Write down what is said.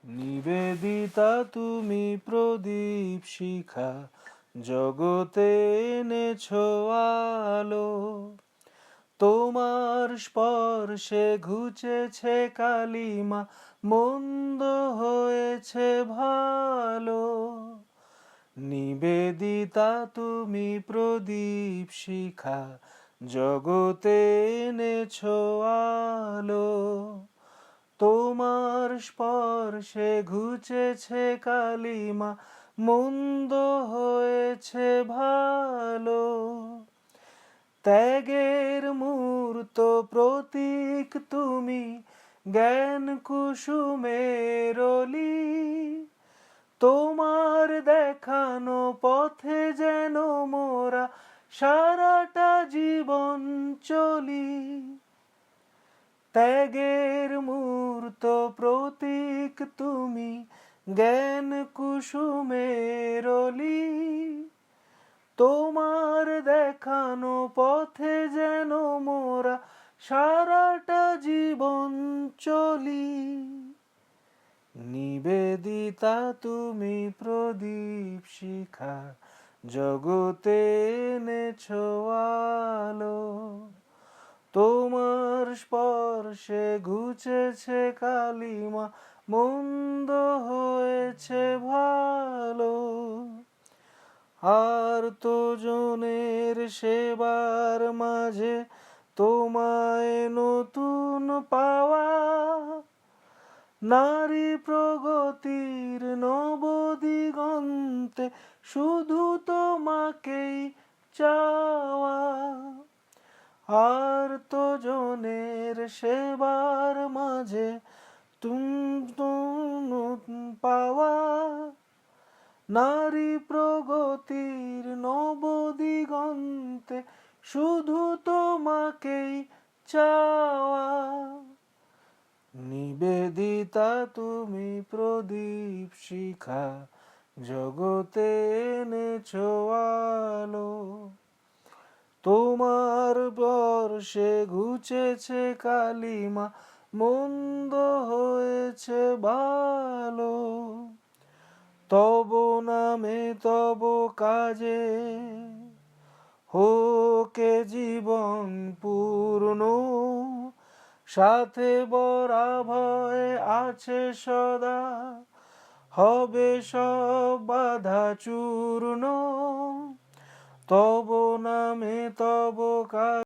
নিবেদিতা তুমি প্রদীপ শিখা, জগতে এনেছো আলো। তোমার স্পর্শে ঘুচেছে কালিমা, মন্দ হয়েছে ভালো। নিবেদিতা তুমি প্রদীপ শিখা, জগতে এনেছো আলো। তোমার স্পর্শে ঘুচেছে কালিমা, মন্দ হয়েছে ভালো। ত্যাগের মূর্ত প্রতীক তুমি, জ্ঞান কুসুমের অলি। তোমার দেখানো পথে যেন মোরা সারাটা জীবন চলি। ত্যাগের মূর্ত প্রতীক তুমি, জ্ঞান কুসুমের অলি। তোমার দেখানো পথে যেন মোরা সারাটা জীবন চলি। নিবেদিতা তুমি প্রদীপ শিখা, জগতে এনেছো আলো। তোমার স্পর্শে ঘুচেছে কালিমা, মন্দ হয়েছে ভালো। আর তো জনের সেবার মাঝে তোমায় নতুন পাওয়া। নারী প্রগতির নবদিগন্তে শুধু তোমাকেই চাওয়া। আর তো জনের সেবার মাঝে তুমি পাওয়া। নারী প্রগতির নবদিগন্তে শুধু তোমাকেই চাওয়া। নিবেদিতা তুমি প্রদীপ শিখা, জগতে এনেছো আলো। তোমার বর্ষে ঘুচেছে কালিমা, মন্দ হয়েছে ভালো। তব নামে তব কাজে হোকে জীবন পূর্ণ। সাথে বরাভয় আছে সদা, হবে সব বাধা চূর্ণ। তব নামে তব কাজে